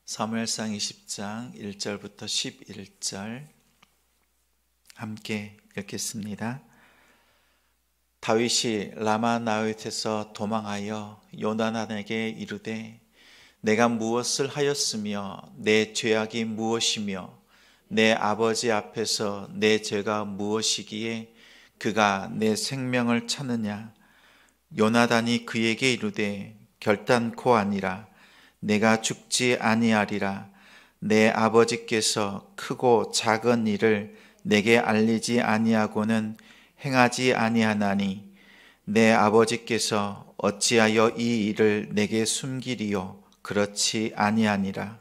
사무엘상 20장 1절부터 11절 함께 읽겠습니다. 다윗이 라마 나윗에서 도망하여 요나단에게 이르되 내가 무엇을 하였으며 내 죄악이 무엇이며 내 아버지 앞에서 내 죄가 무엇이기에 그가 내 생명을 찾느냐. 요나단이 그에게 이르되 결단코 아니라 내가 죽지 아니하리라. 내 아버지께서 크고 작은 일을 내게 알리지 아니하고는 행하지 아니하나니 내 아버지께서 어찌하여 이 일을 내게 숨기리요. 그렇지 아니하니라.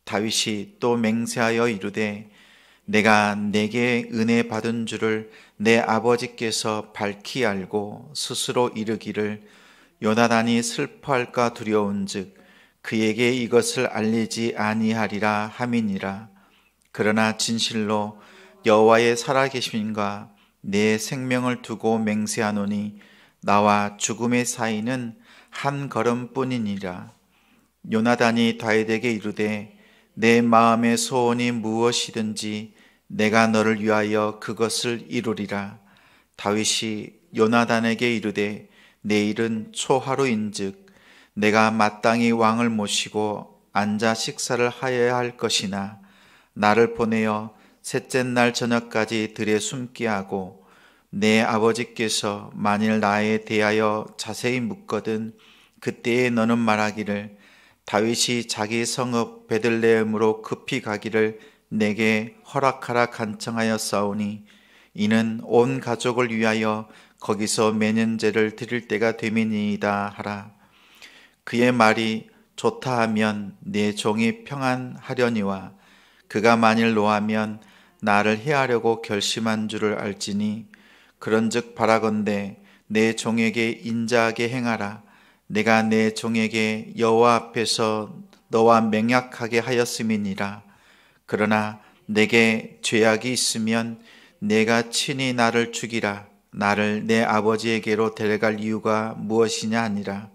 다윗이 또 맹세하여 이르되 내가 내게 은혜 받은 줄을 내 아버지께서 밝히 알고 스스로 이르기를 요나단이 슬퍼할까 두려운즉 그에게 이것을 알리지 아니하리라 함이니라. 그러나 진실로 여호와의 살아계심과 내 생명을 두고 맹세하노니 나와 죽음의 사이는 한 걸음뿐이니라. 요나단이 다윗에게 이르되 내 마음의 소원이 무엇이든지 내가 너를 위하여 그것을 이루리라. 다윗이 요나단에게 이르되 내일은 초하루인즉 내가 마땅히 왕을 모시고 앉아 식사를 하여야 할 것이나 나를 보내어 셋째 날 저녁까지 들에 숨게 하고 내 아버지께서 만일 나에 대하여 자세히 묻거든 그때에 너는 말하기를 다윗이 자기 성읍 베들레헴으로 급히 가기를 내게 허락하라 간청하였사오니 이는 온 가족을 위하여 거기서 매년제를 드릴 때가 됨이니이다 하라. 그의 말이 좋다 하면 내 종이 평안하려니와 그가 만일 노하면 나를 해하려고 결심한 줄을 알지니 그런즉 바라건대 내 종에게 인자하게 행하라. 내가 내 종에게 여호와 앞에서 너와 맹약하게 하였음이니라. 그러나 내게 죄악이 있으면 내가 친히 나를 죽이라. 나를 내 아버지에게로 데려갈 이유가 무엇이냐 하니라.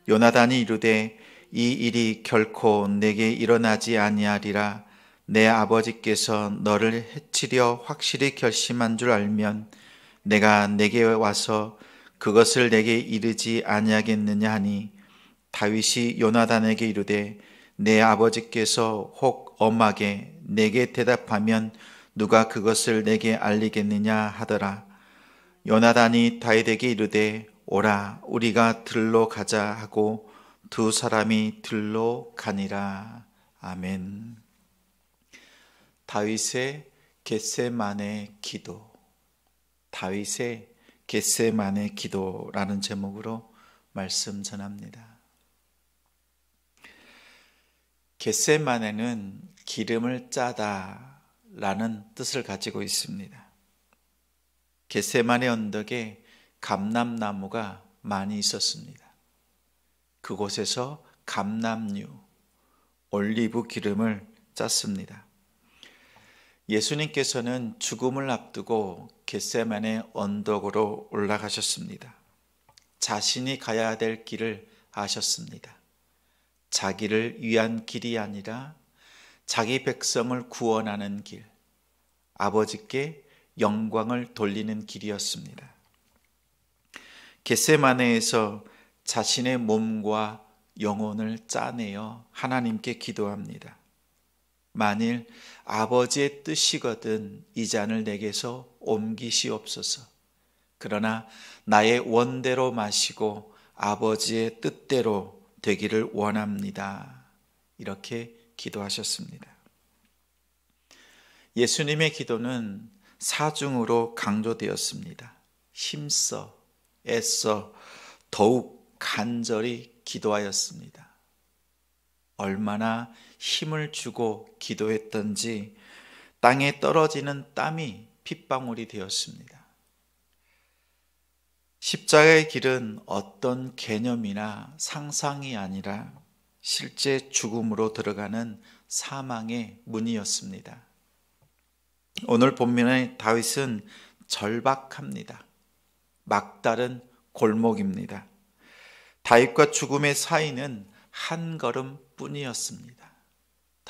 요나단이 이르되 이 일이 결코 내게 일어나지 아니하리라. 내 아버지께서 너를 해치려 확실히 결심한 줄 알면 내가 내게 와서 그것을 내게 이르지 아니하겠느냐 하니 다윗이 요나단에게 이르되 내 아버지께서 혹 엄하게 내게 대답하면 누가 그것을 내게 알리겠느냐 하더라. 요나단이 다윗에게 이르되 오라 우리가 들로 가자 하고 두 사람이 들로 가니라. 아멘. 다윗의 겟세마네 기도. 다윗의 겟세마네 기도라는 제목으로 말씀 전합니다. 겟세마네는 기름을 짜다 라는 뜻을 가지고 있습니다. 겟세마네 언덕에 감람나무가 많이 있었습니다. 그곳에서 감람류, 올리브 기름을 짰습니다. 예수님께서는 죽음을 앞두고 겟세마네 언덕으로 올라가셨습니다. 자신이 가야 될 길을 아셨습니다. 자기를 위한 길이 아니라 자기 백성을 구원하는 길, 아버지께 영광을 돌리는 길이었습니다. 겟세마네에서 자신의 몸과 영혼을 짜내어 하나님께 기도합니다. 만일 아버지의 뜻이거든 이 잔을 내게서 옮기시옵소서. 그러나 나의 원대로 마시고 아버지의 뜻대로 되기를 원합니다. 이렇게 기도하셨습니다. 예수님의 기도는 사중으로 강조되었습니다. 힘써, 애써, 더욱 간절히 기도하였습니다. 얼마나 힘을 주고 기도했던지 땅에 떨어지는 땀이 핏방울이 되었습니다. 십자가의 길은 어떤 개념이나 상상이 아니라 실제 죽음으로 들어가는 사망의 문이었습니다. 오늘 본문의 다윗은 절박합니다. 막다른 골목입니다. 다윗과 죽음의 사이는 한 걸음뿐이었습니다.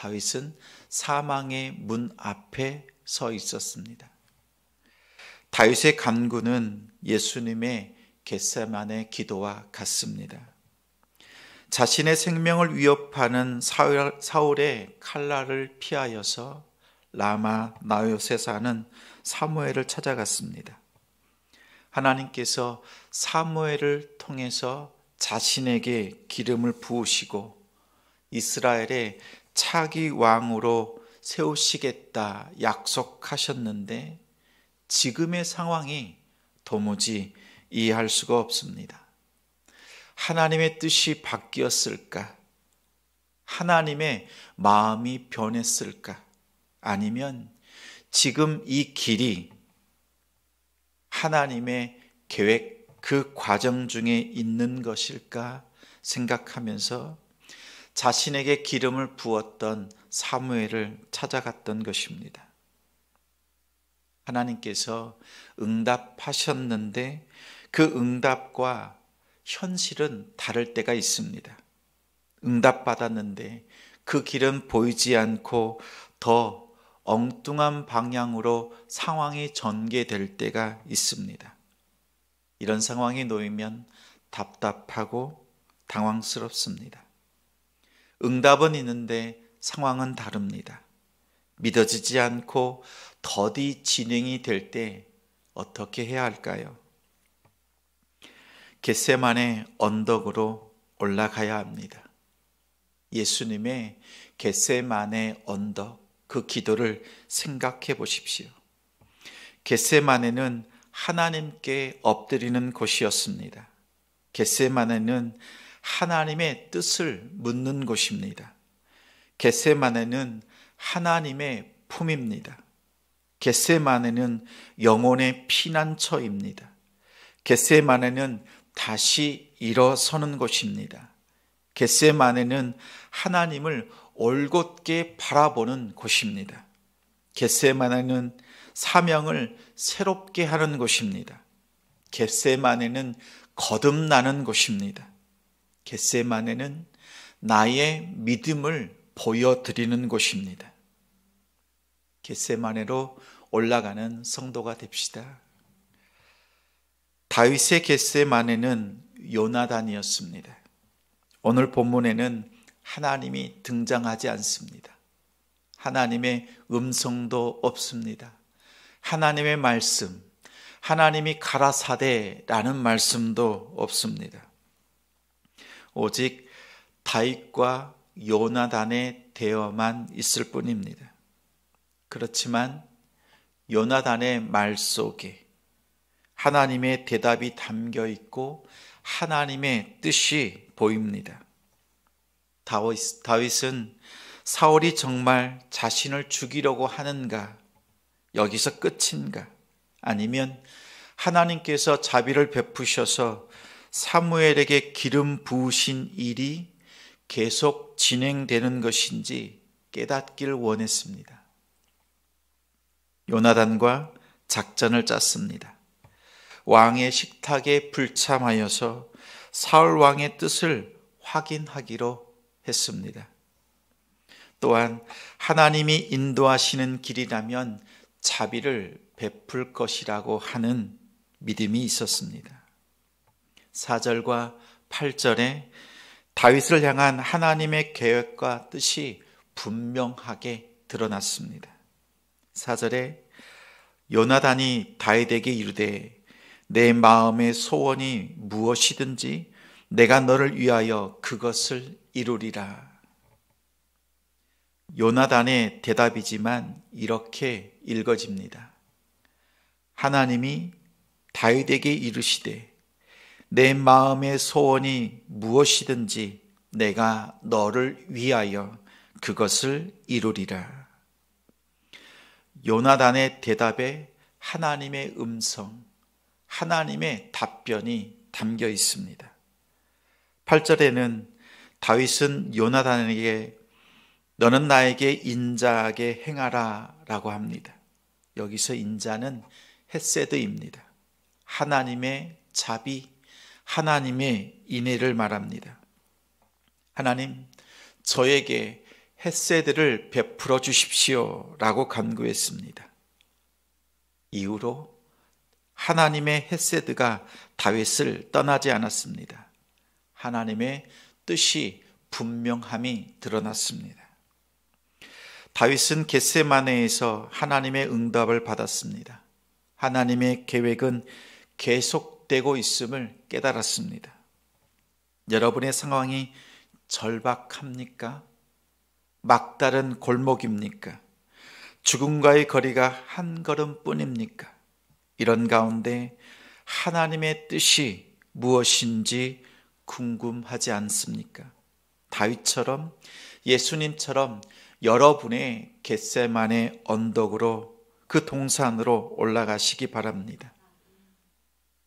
다윗은 사망의 문 앞에 서 있었습니다. 다윗의 간구는 예수님의 겟세마네 기도와 같습니다. 자신의 생명을 위협하는 사울의 칼날을 피하여서 라마 나요세 사는 사무엘을 찾아갔습니다. 하나님께서 사무엘을 통해서 자신에게 기름을 부으시고 이스라엘의 차기 왕으로 세우시겠다 약속하셨는데 지금의 상황이 도무지 이해할 수가 없습니다. 하나님의 뜻이 바뀌었을까? 하나님의 마음이 변했을까? 아니면 지금 이 길이 하나님의 계획 그 과정 중에 있는 것일까 생각하면서 자신에게 기름을 부었던 사무엘을 찾아갔던 것입니다. 하나님께서 응답하셨는데 그 응답과 현실은 다를 때가 있습니다. 응답받았는데 그 길은 보이지 않고 더 엉뚱한 방향으로 상황이 전개될 때가 있습니다. 이런 상황에 놓이면 답답하고 당황스럽습니다. 응답은 있는데 상황은 다릅니다. 믿어지지 않고 더디 진행이 될 때 어떻게 해야 할까요? 겟세마네 언덕으로 올라가야 합니다. 예수님의 겟세마네 언덕, 그 기도를 생각해 보십시오. 겟세마네는 하나님께 엎드리는 곳이었습니다. 겟세마네는 하나님의 뜻을 묻는 곳입니다. 겟세마네는 하나님의 품입니다. 겟세마네는 영혼의 피난처입니다. 겟세마네는 다시 일어서는 곳입니다. 겟세마네는 하나님을 올곧게 바라보는 곳입니다. 겟세마네는 사명을 새롭게 하는 곳입니다. 겟세마네는 거듭나는 곳입니다. 겟세마네는 나의 믿음을 보여드리는 곳입니다. 겟세마네로 올라가는 성도가 됩시다. 다윗의 겟세마네는 요나단이었습니다. 오늘 본문에는 하나님이 등장하지 않습니다. 하나님의 음성도 없습니다. 하나님의 말씀, 하나님이 가라사대라는 말씀도 없습니다. 오직 다윗과 요나단의 대화만 있을 뿐입니다. 그렇지만 요나단의 말 속에 하나님의 대답이 담겨 있고 하나님의 뜻이 보입니다. 다윗은 사울이 정말 자신을 죽이려고 하는가? 여기서 끝인가? 아니면 하나님께서 자비를 베푸셔서 사무엘에게 기름 부으신 일이 계속 진행되는 것인지 깨닫기를 원했습니다. 요나단과 작전을 짰습니다. 왕의 식탁에 불참하여서 사울 왕의 뜻을 확인하기로 했습니다. 또한 하나님이 인도하시는 길이라면 자비를 베풀 것이라고 하는 믿음이 있었습니다. 4절과 8절에 다윗을 향한 하나님의 계획과 뜻이 분명하게 드러났습니다. 4절에 요나단이 다윗에게 이르되 내 마음의 소원이 무엇이든지 내가 너를 위하여 그것을 이루리라. 요나단의 대답이지만 이렇게 읽어집니다. 하나님이 다윗에게 이르시되 내 마음의 소원이 무엇이든지 내가 너를 위하여 그것을 이루리라. 요나단의 대답에 하나님의 음성, 하나님의 답변이 담겨 있습니다. 8절에는 다윗은 요나단에게 너는 나에게 인자하게 행하라 라고 합니다. 여기서 인자는 헤세드입니다. 하나님의 자비, 하나님의 인애를 말합니다. 하나님, 저에게 헷세드를 베풀어 주십시오 라고 간구했습니다. 이후로 하나님의 헷세드가 다윗을 떠나지 않았습니다. 하나님의 뜻이 분명함이 드러났습니다. 다윗은 겟세마네에서 하나님의 응답을 받았습니다. 하나님의 계획은 계속되고 있음을 깨달았습니다. 여러분의 상황이 절박합니까? 막다른 골목입니까? 죽음과의 거리가 한 걸음뿐입니까? 이런 가운데 하나님의 뜻이 무엇인지 궁금하지 않습니까? 다윗처럼, 예수님처럼 여러분의 겟세마네 언덕으로, 그 동산으로 올라가시기 바랍니다.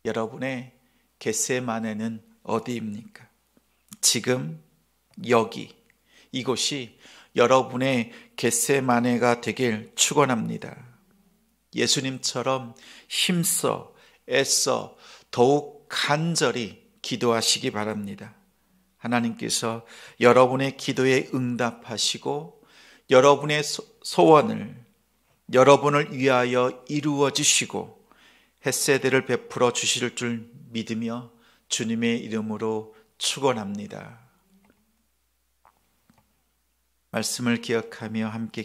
여러분의 겟세마네는 어디입니까? 지금 여기, 이곳이 여러분의 겟세마네가 되길 축원합니다. 예수님처럼 힘써 애써 더욱 간절히 기도하시기 바랍니다. 하나님께서 여러분의 기도에 응답하시고 여러분의 소원을 여러분을 위하여 이루어 주시고 헷세드를 베풀어 주실 줄 믿으며 주님의 이름으로 축원합니다. 말씀을 기억하며 함께